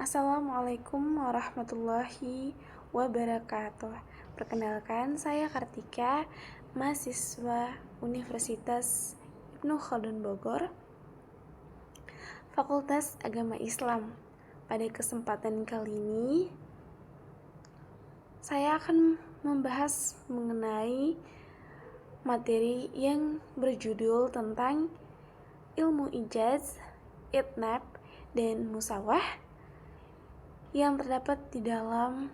Assalamualaikum warahmatullahi wabarakatuh. Perkenalkan, saya Kartika, mahasiswa Universitas Ibnu Khaldun Bogor, Fakultas Agama Islam. Pada kesempatan kali ini, saya akan membahas mengenai materi yang berjudul tentang ilmu ijaz, itnab, dan musawah yang terdapat di dalam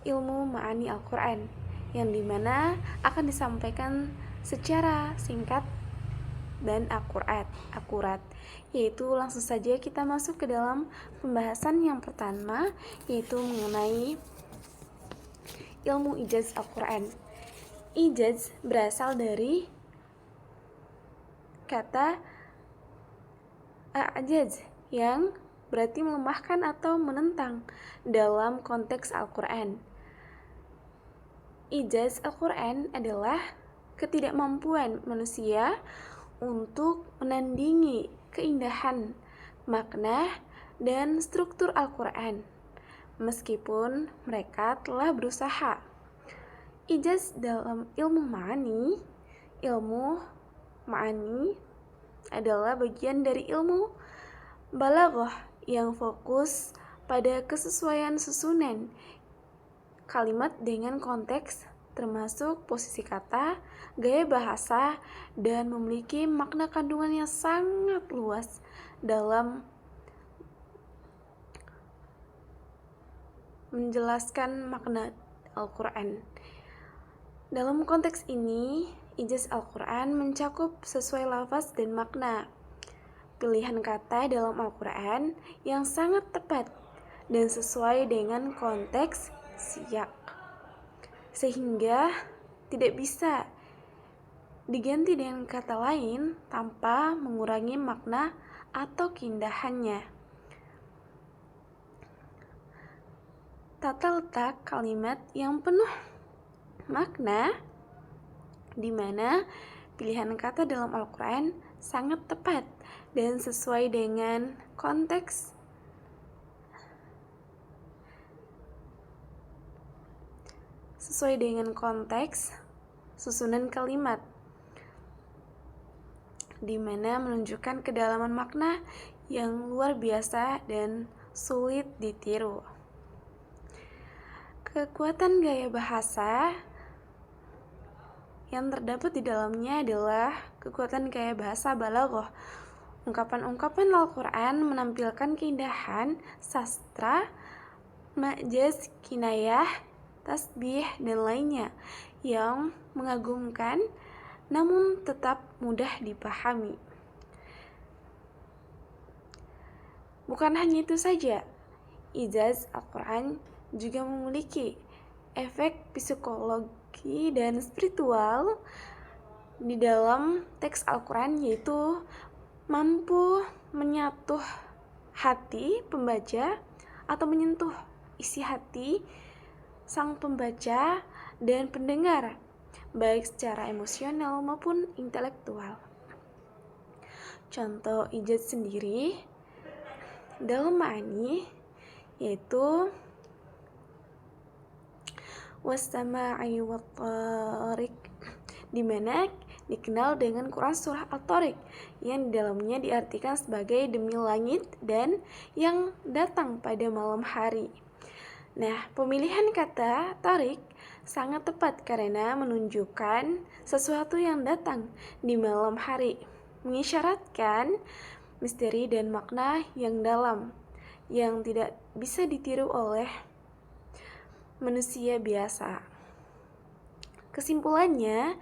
ilmu ma'ani Al-Quran, yang dimana akan disampaikan secara singkat dan akurat. Yaitu langsung saja kita masuk ke dalam pembahasan yang pertama, yaitu mengenai ilmu ijaz Al-Quran. Ijaz berasal dari kata a'jaz yang berarti melemahkan atau menentang dalam konteks Al-Quran. Ijaz Al-Quran adalah ketidakmampuan manusia untuk menandingi keindahan, makna, dan struktur Al-Quran, meskipun mereka telah berusaha. Ijaz dalam ilmu ma'ani adalah bagian dari ilmu balaghah yang fokus pada kesesuaian susunan kalimat dengan konteks, termasuk posisi kata, gaya bahasa, dan memiliki makna kandungan yang sangat luas dalam menjelaskan makna Al-Quran. Dalam konteks ini, ijaz Al-Quran mencakup sesuai lafaz dan makna, pilihan kata dalam Al-Quran yang sangat tepat dan sesuai dengan konteks siyak, sehingga tidak bisa diganti dengan kata lain tanpa mengurangi makna atau keindahannya. Tata letak kalimat yang penuh makna, di mana pilihan kata dalam Al-Quran sangat tepat dan sesuai dengan konteks susunan kalimat, di mana menunjukkan kedalaman makna yang luar biasa dan sulit ditiru. Kekuatan gaya bahasa yang terdapat di dalamnya adalah kekuatan gaya bahasa balaghah. Ungkapan-ungkapan Al-Quran menampilkan keindahan, sastra, ma'jaz, kinayah, tasbih, dan lainnya yang mengagumkan namun tetap mudah dipahami. Bukan hanya itu saja, ijaz Al-Quran juga memiliki efek psikologi dan spiritual di dalam teks Al-Quran, yaitu mampu menyentuh hati pembaca atau menyentuh isi hati sang pembaca dan pendengar, baik secara emosional maupun intelektual. Contoh ijaz sendiri dalam ma'ani yaitu was-sama'i wat-tariq, di mana dikenal dengan Quran surah At-Tariq, yang di dalamnya diartikan sebagai demi langit dan yang datang pada malam hari. Nah, pemilihan kata tariq sangat tepat karena menunjukkan sesuatu yang datang di malam hari, mengisyaratkan misteri dan makna yang dalam yang tidak bisa ditiru oleh manusia biasa. Kesimpulannya,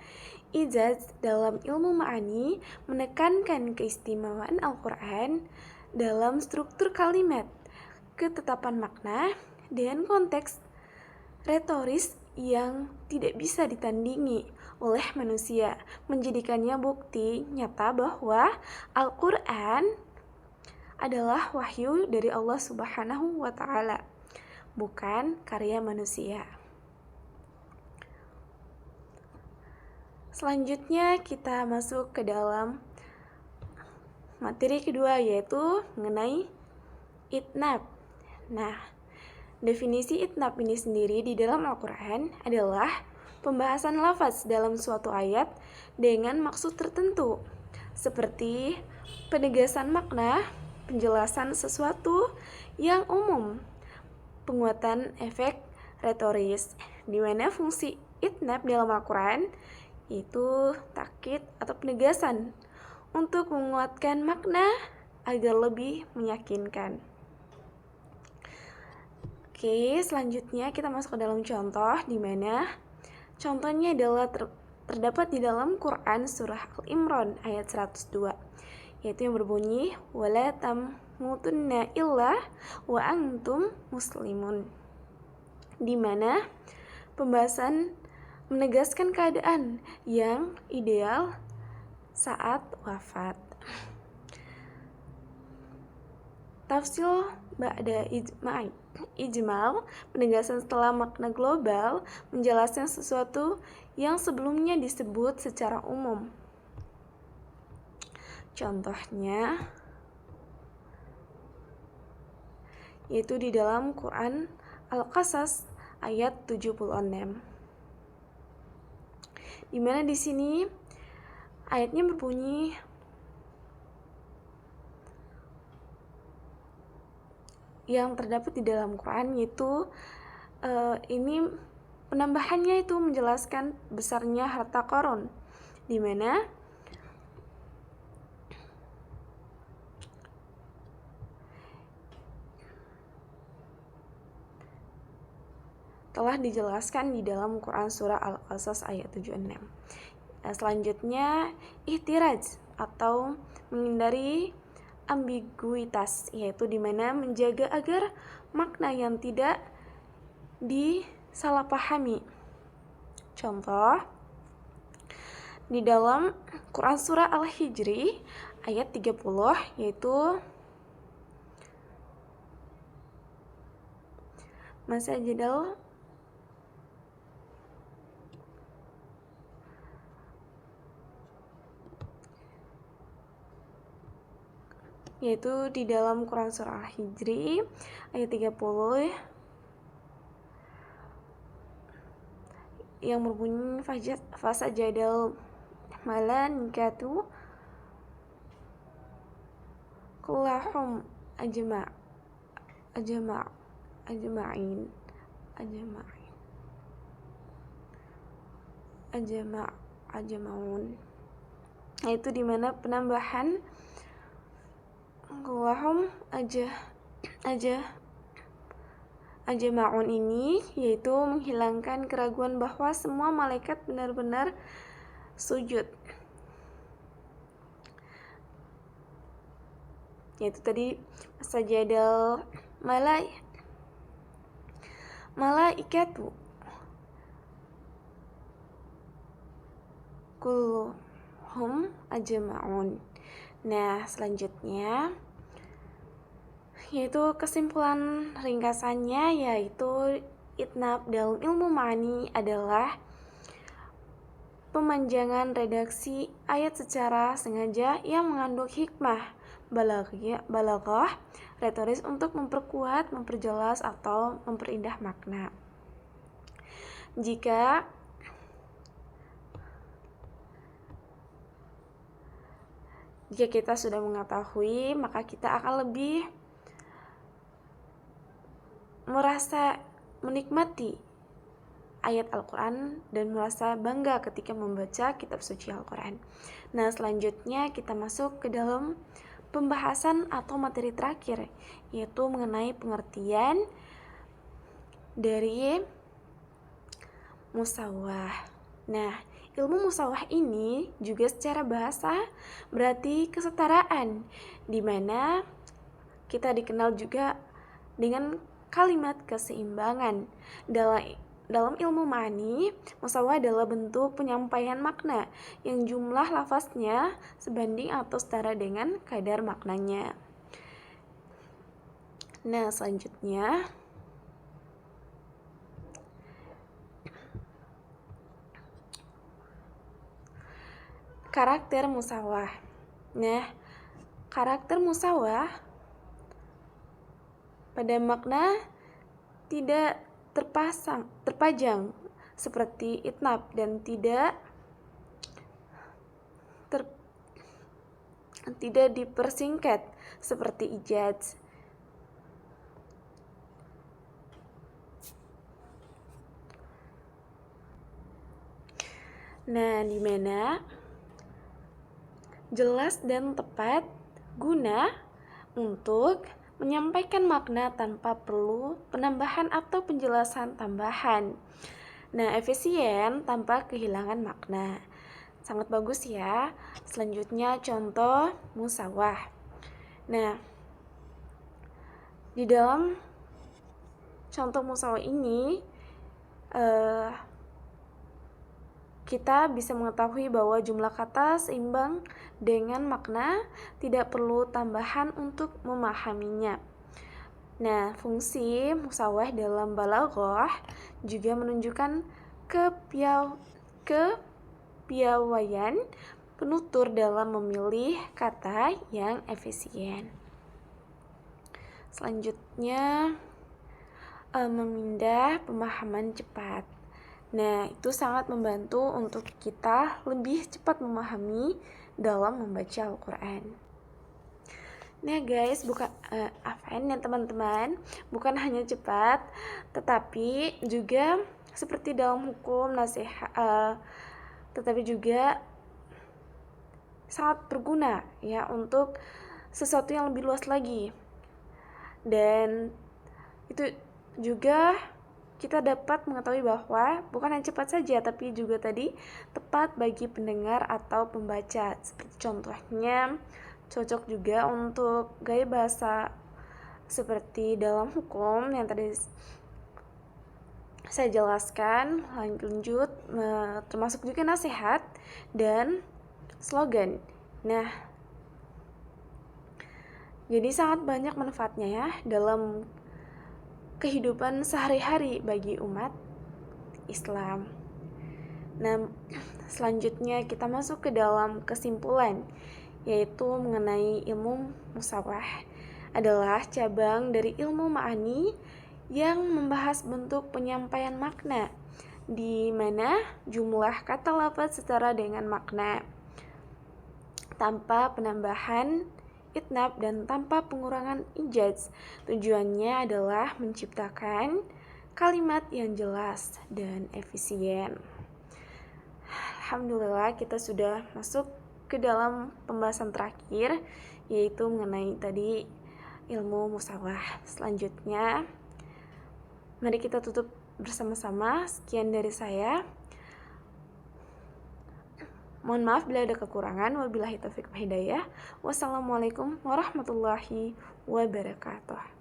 ijaz dalam ilmu ma'ani menekankan keistimewaan Al-Quran dalam struktur kalimat, ketetapan makna, dan konteks retoris yang tidak bisa ditandingi oleh manusia, menjadikannya bukti nyata bahwa Al-Quran adalah wahyu dari Allah Subhanahu wa Ta'ala, bukan karya manusia. Selanjutnya kita masuk ke dalam materi kedua, yaitu mengenai itnab. Nah, definisi itnab ini sendiri di dalam Al-Quran adalah pembahasan lafaz dalam suatu ayat dengan maksud tertentu, seperti penegasan makna, penjelasan sesuatu yang umum, penguatan efek retoris, di mana fungsi itnab dalam Al-Quran itu takkid atau penegasan untuk menguatkan makna agar lebih meyakinkan. Oke, selanjutnya kita masuk ke dalam contoh, di mana contohnya adalah terdapat di dalam Quran surah Al-Imran ayat 102, yaitu yang berbunyi wala tamutunna illa wa antum muslimun, di mana pembahasan menegaskan keadaan yang ideal saat wafat. Tafsil ba'da ijmal, penegasan setelah makna global, menjelaskan sesuatu yang sebelumnya disebut secara umum. Contohnya yaitu di dalam Quran Al-Qasas ayat 76. Di mana di sini ayatnya berbunyi yang terdapat di dalam Quran, yaitu ini penambahannya itu menjelaskan besarnya harta Qarun, di mana telah dijelaskan di dalam Quran surah Al-Qasas ayat 76. Selanjutnya ihtiraj atau menghindari ambiguitas, yaitu dimana menjaga agar makna yang tidak disalahpahami. Contoh di dalam Quran surah Al-Hijri ayat 30, yaitu masajidal yaitu di dalam Quran surah Al-Hijri ayat 30 yang berbunyi fasajadal malaikatu kullahum ajma'un, yaitu dimana penambahan kullahum ajma'un ini yaitu menghilangkan keraguan bahwa semua malaikat benar-benar sujud, yaitu tadi sajadal malaikatu kulluhum ajma'un. Nah, selanjutnya yaitu kesimpulan ringkasannya, yaitu itnab dalam ilmu ma'ani adalah pemanjangan redaksi ayat secara sengaja yang mengandung hikmah balaghah retoris untuk memperkuat, memperjelas atau memperindah makna. Jika kita sudah mengetahui, maka kita akan lebih merasa menikmati ayat Al-Quran dan merasa bangga ketika membaca kitab suci Al-Quran. Nah, selanjutnya kita masuk ke dalam pembahasan atau materi terakhir, yaitu mengenai pengertian dari musawwah. Nah, ilmu musawwah ini juga secara bahasa berarti kesetaraan, di mana kita dikenal juga dengan kalimat keseimbangan. Dalam ilmu ma'ani, musawwah adalah bentuk penyampaian makna yang jumlah lafaznya sebanding atau setara dengan kadar maknanya. Nah, selanjutnya karakter musawwah. Nah, karakter musawwah pada makna tidak terpajang seperti itnab, dan tidak dipersingkat seperti ijaz. Nah, di mana jelas dan tepat guna untuk menyampaikan makna tanpa perlu penambahan atau penjelasan tambahan. Nah, efisien tanpa kehilangan makna. Sangat bagus ya. Selanjutnya contoh musawah. Nah, di dalam contoh musawah ini kita bisa mengetahui bahwa jumlah kata seimbang dengan makna, tidak perlu tambahan untuk memahaminya. Nah, fungsi musawah dalam balaghah juga menunjukkan kepiawaian penutur dalam memilih kata yang efisien. Selanjutnya, memindah pemahaman cepat. Nah, itu sangat membantu untuk kita lebih cepat memahami dalam membaca Al-Quran. Nah guys, bukan teman-teman, bukan hanya cepat, tetapi juga seperti dalam hukum nasihat, tetapi juga sangat berguna ya untuk sesuatu yang lebih luas lagi. Dan itu juga kita dapat mengetahui bahwa bukan hanya cepat saja, tapi juga tadi tepat bagi pendengar atau pembaca. Seperti contohnya, cocok juga untuk gaya bahasa seperti dalam hukum yang tadi saya jelaskan. Lanjut, termasuk juga nasihat dan slogan. Nah, jadi sangat banyak manfaatnya ya dalam kehidupan sehari-hari bagi umat Islam. Nah, selanjutnya kita masuk ke dalam kesimpulan, yaitu mengenai ilmu musawah adalah cabang dari ilmu ma'ani yang membahas bentuk penyampaian makna, di mana jumlah kata lafaz setara dengan makna, tanpa penambahan itnab dan tanpa pengurangan ijaz. Tujuannya adalah menciptakan kalimat yang jelas dan efisien. Alhamdulillah, kita sudah masuk ke dalam pembahasan terakhir, yaitu mengenai tadi ilmu musawah. Selanjutnya, mari kita tutup bersama-sama. Sekian dari saya. Mohon maaf bila ada kekurangan. Wabillahi taufiq wal hidayah. Wassalamualaikum warahmatullahi wabarakatuh.